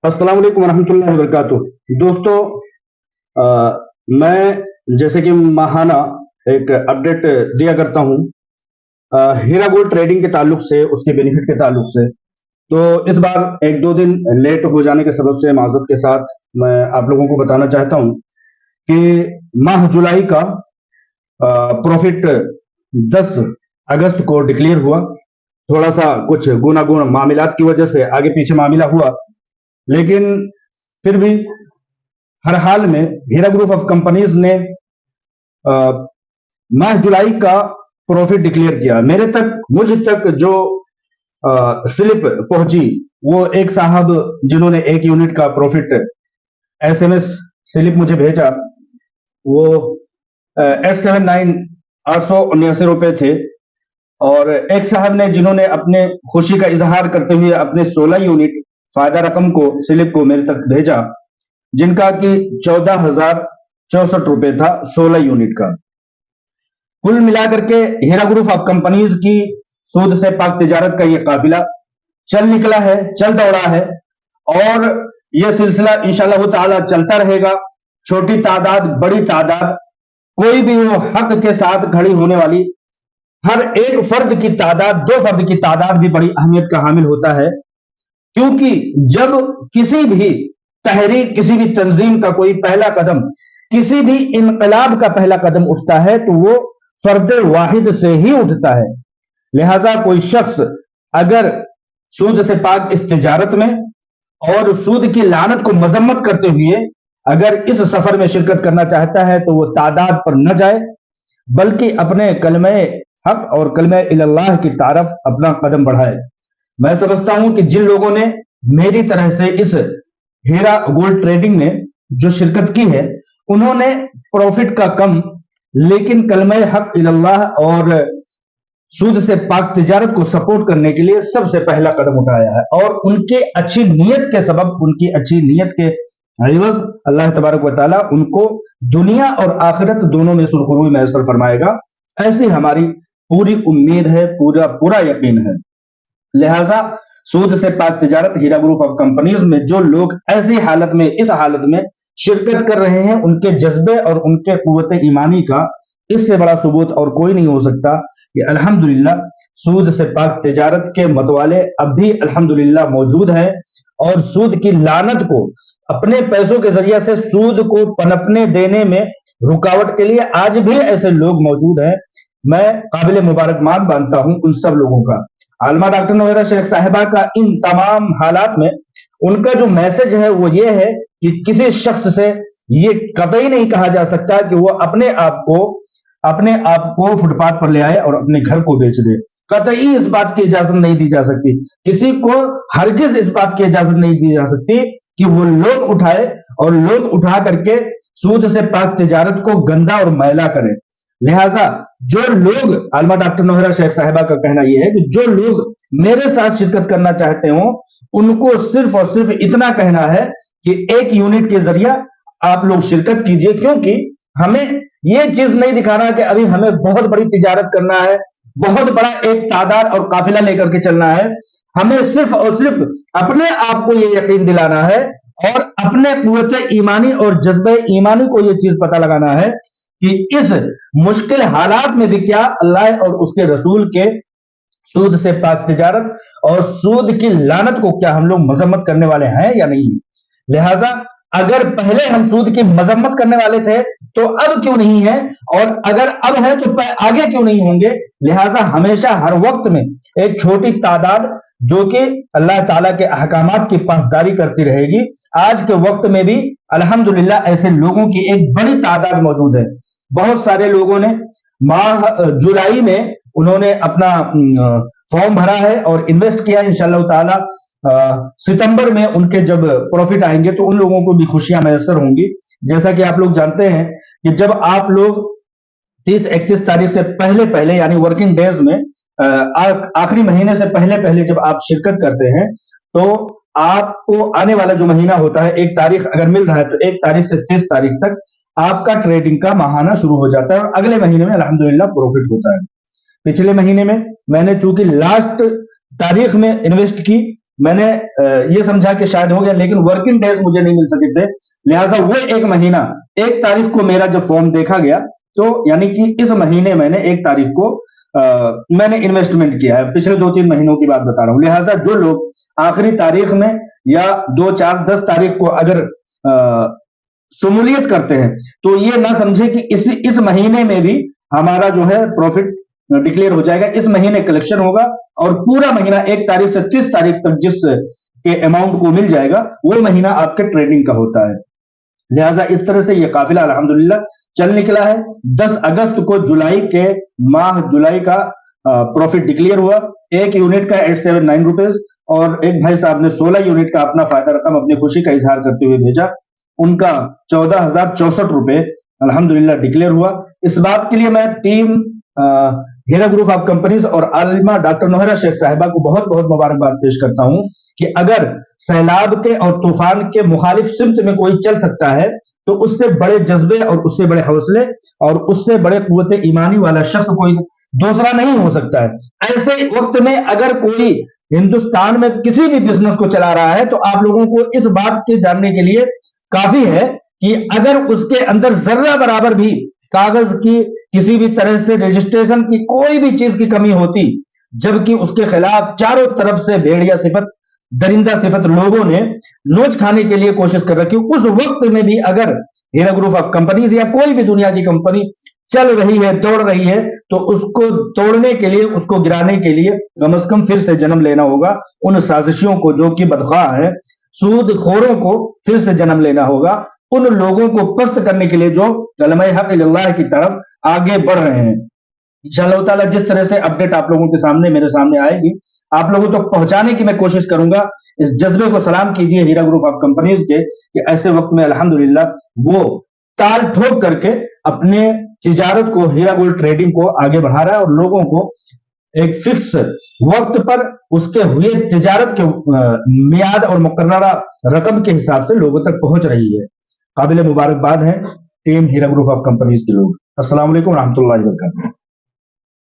السلام علیکم ورحمۃ اللہ وبرکاتہ دوستو، میں جیسے کہ ماہانہ ایک اپڈیٹ دیا کرتا ہوں ہیرا گولڈ ٹریڈنگ کے تعلق سے، اس کے بینیفٹ کے تعلق سے۔ تو اس بار ایک دو دن لیٹ ہو جانے کے سبب سے معذرت کے ساتھ میں آپ لوگوں کو بتانا چاہتا ہوں کہ ماہ جولائی کا پروفٹ 10 اگست کو ڈکلیئر ہوا۔ تھوڑا سا کچھ گوناگون معاملات کی وجہ سے آگے پیچھے معاملہ ہوا، لیکن پھر بھی ہر حال میں ہیرا گروپ آف کمپنیز نے ماہ جولائی کا پروفٹ ڈکلیئر کیا۔ مجھ تک جو سلپ پہنچی، وہ ایک صاحب جنہوں نے 1 یونٹ کا پروفٹ SMS سلپ مجھے بھیجا، وہ 879 روپے تھے، اور ایک صاحب نے جنہوں نے اپنے خوشی کا اظہار کرتے ہوئے اپنے 16 یونٹ فائدہ رقم کو سلپ کو میرے تک بھیجا، جن کا کہ 14,064 روپے تھا 16 یونٹ کا۔ کل ملا کر کے ہیرا گروپ آف کمپنیز کی سود سے پاک تجارت کا یہ قافلہ چل نکلا ہے، چل دوڑا ہے، اور یہ سلسلہ انشاءاللہ تعالی چلتا رہے گا۔ چھوٹی تعداد، بڑی تعداد، کوئی بھی وہ حق کے ساتھ کھڑی ہونے والی، ہر ایک فرد کی تعداد، 2 فرد کی تعداد بھی بڑی اہمیت کا حامل ہوتا ہے، کیونکہ جب کسی بھی تحریک، کسی بھی تنظیم کا کوئی پہلا قدم، کسی بھی انقلاب کا پہلا قدم اٹھتا ہے تو وہ فرد واحد سے ہی اٹھتا ہے۔ لہذا کوئی شخص اگر سود سے پاک اس تجارت میں اور سود کی لعنت کو مذمت کرتے ہوئے اگر اس سفر میں شرکت کرنا چاہتا ہے تو وہ تعداد پر نہ جائے، بلکہ اپنے کلمہ حق اور کلمہ اللہ کی طرف اپنا قدم بڑھائے۔ میں سمجھتا ہوں کہ جن لوگوں نے میری طرح سے اس ہیرا گولڈ ٹریڈنگ میں جو شرکت کی ہے، انہوں نے پروفٹ کا کم لیکن کلمہ حق اللہ اور سود سے پاک تجارت کو سپورٹ کرنے کے لیے سب سے پہلا قدم اٹھایا ہے، اور ان کے اچھی نیت کے سبب، ان کی اچھی نیت کے عوض اللہ تبارک و تعالی ان کو دنیا اور آخرت دونوں میں سرخروئی میسر فرمائے گا، ایسی ہماری پوری امید ہے، پورا یقین ہے۔ لہذا سود سے پاک تجارت ہیرا گروپ آف کمپنیز میں جو لوگ ایسی حالت میں، اس حالت میں شرکت کر رہے ہیں، ان کے جذبے اور ان کے قوت ایمانی کا اس سے بڑا ثبوت اور کوئی نہیں ہو سکتا کہ الحمدللہ سود سے پاک تجارت کے متوالے اب بھی الحمدللہ موجود ہیں، اور سود کی لعنت کو اپنے پیسوں کے ذریعے سے سود کو پنپنے دینے میں رکاوٹ کے لیے آج بھی ایسے لوگ موجود ہیں۔ میں قابل مبارکباد مانتا ہوں ان سب لوگوں کا۔ عالمہ ڈاکٹر نویرہ شیخ صاحبہ کا ان تمام حالات میں ان کا جو میسج ہے وہ یہ ہے کہ کسی شخص سے یہ قطعی نہیں کہا جا سکتا کہ وہ اپنے آپ کو فٹ پاتھ پر لے آئے اور اپنے گھر کو بیچ دے۔ قطعی اس بات کی اجازت نہیں دی جا سکتی، کسی کو ہرگز اس بات کی اجازت نہیں دی جا سکتی کہ وہ لوگ اٹھائے اور لوگ اٹھا کر کے سود سے پاک تجارت کو گندا اور میلا کرے۔ لہٰذا جو لوگ، عالمہ ڈاکٹر نویرہ شیخ صاحبہ کا کہنا یہ ہے کہ جو لوگ میرے ساتھ شرکت کرنا چاہتے ہوں، ان کو صرف اور صرف اتنا کہنا ہے کہ 1 یونٹ کے ذریعہ آپ لوگ شرکت کیجئے، کیونکہ ہمیں یہ چیز نہیں دکھانا کہ ابھی ہمیں بہت بڑی تجارت کرنا ہے، بہت بڑا ایک تعداد اور قافلہ لے کر کے چلنا ہے۔ ہمیں صرف اور صرف اپنے آپ کو یہ یقین دلانا ہے اور اپنے قوت ایمانی اور جذبہ ایمانی کو یہ چیز پتہ لگانا ہے کہ اس مشکل حالات میں بھی کیا اللہ اور اس کے رسول کے سود سے پاک تجارت اور سود کی لعنت کو کیا ہم لوگ مذمت کرنے والے ہیں یا نہیں۔ لہٰذا اگر پہلے ہم سود کی مذمت کرنے والے تھے تو اب کیوں نہیں ہے، اور اگر اب ہے تو آگے کیوں نہیں ہوں گے۔ لہٰذا ہمیشہ ہر وقت میں ایک چھوٹی تعداد جو کہ اللہ تعالیٰ کے احکامات کی پاسداری کرتی رہے گی، آج کے وقت میں بھی الحمدللہ ایسے لوگوں کی ایک بڑی تعداد موجود ہے۔ بہت سارے لوگوں نے ماہ جولائی میں انہوں نے اپنا فارم بھرا ہے اور انویسٹ کیا، انشاءاللہ تعالی ستمبر میں ان کے جب پروفٹ آئیں گے تو ان لوگوں کو بھی خوشیاں میسر ہوں گی۔ جیسا کہ آپ لوگ جانتے ہیں کہ جب آپ لوگ 30-31 تاریخ سے پہلے یعنی ورکنگ ڈیز میں آخری مہینے سے پہلے جب آپ شرکت کرتے ہیں تو آپ کو آنے والا جو مہینہ ہوتا ہے، 1 تاریخ اگر مل رہا ہے تو 1 تاریخ سے 30 تاریخ تک آپ کا ٹریڈنگ کا ماہانہ شروع ہو جاتا ہے، اور اگلے مہینے میں الحمدللہ پروفٹ ہوتا ہے۔ پچھلے مہینے میں نے چونکہ لاسٹ تاریخ میں انویسٹ کی، میں نے یہ سمجھا کہ شاید ہو گیا، لیکن ورکنگ ڈیز مجھے نہیں مل سکے تھے، لہٰذا وہ ایک مہینہ 1 تاریخ کو میرا جب فارم دیکھا گیا تو یعنی کہ اس مہینے میں نے 1 تاریخ کو میں نے انویسٹمنٹ کیا ہے، پچھلے 2-3 مہینوں کی بات بتا رہا ہوں۔ لہٰذا جو لوگ آخری تاریخ میں یا 2, 4, 10 تاریخ کو اگر شمولیت کرتے ہیں تو یہ نہ سمجھے کہ اس مہینے میں بھی ہمارا جو ہے پروفٹ ڈکلیئر ہو جائے گا، اس مہینے کلیکشن ہوگا اور پورا مہینہ 1 تاریخ سے 30 تاریخ تک جس کے اماؤنٹ کو مل جائے گا وہ مہینہ آپ کے ٹریڈنگ کا ہوتا ہے۔ لہٰذا اس طرح سے یہ قافلہ الحمدللہ چل نکلا ہے۔ 10 اگست کو جولائی کا پروفٹ ڈکلیئر ہوا، 1 یونٹ کا 879 روپیز، اور ایک بھائی صاحب نے 16 یونٹ کا اپنا فائدہ رقم اپنی خوشی کا اظہار کرتے ہوئے بھیجا، ان کا 14,064 روپے الحمدللہ ڈکلیئر ہوا۔ اس بات کے لیے میں ٹیم ہیرا گروپ آف کمپنیز اور عالمہ ڈاکٹر نوہرہ شیخ صاحبہ کو بہت بہت مبارکباد پیش کرتا ہوں کہ اگر سیلاب کے اور طوفان کے مخالف سمت میں کوئی چل سکتا ہے تو اس سے بڑے جذبے اور اس سے بڑے حوصلے اور اس سے بڑے قوت ایمانی والا شخص کوئی دوسرا نہیں ہو سکتا ہے۔ ایسے وقت میں اگر کوئی ہندوستان میں کسی بھی بزنس کو چلا رہا ہے تو آپ لوگوں کو اس بات کے جاننے کے لیے کافی ہے کہ اگر اس کے اندر ذرہ برابر بھی کاغذ کی کسی بھی طرح سے رجسٹریشن کی کوئی بھی چیز کی کمی ہوتی، جبکہ اس کے خلاف چاروں طرف سے بھیڑیا صفت، درندہ صفت لوگوں نے نوچ کھانے کے لیے کوشش کر رکھی، اس وقت میں بھی اگر ہیرا گروپ آف کمپنیز یا کوئی بھی دنیا کی کمپنی چل رہی ہے، دوڑ رہی ہے، تو اس کو توڑنے کے لیے، اس کو گرانے کے لیے کم از کم پھر سے جنم لینا ہوگا۔ ان سازشوں کو جو کہ بدخواہ ہیں، سود خوروں کو پھر سے جنم لینا ہوگا، ان لوگوں کو پست کرنے کے لیے جو کلمہ حق اللہ کی طرف آگے بڑھ رہے ہیں۔ انشاءاللہ تعالیٰ جس طرح سے اپڈیٹ آپ لوگوں کے سامنے میرے سامنے آئے گی، آپ لوگوں تک پہنچانے کی میں کوشش کروں گا۔ اس جذبے کو سلام کیجئے ہیرا گروپ آف کمپنیز کے کہ ایسے وقت میں الحمدللہ وہ تال ٹھوک کر کے اپنے تجارت کو، ہیرا گولڈ ٹریڈنگ کو آگے بڑھا رہا ہے اور لوگوں کو ایک فکس وقت پر اس کے ہوئے تجارت کے میعاد اور مقررہ رقم کے حساب سے لوگوں تک پہنچ رہی ہے۔ قابل مبارکباد ہے ٹیم ہیرا گروپ آف کمپنیز کے لوگ۔ السلام علیکم ورحمۃ اللہ وبرکاتہ۔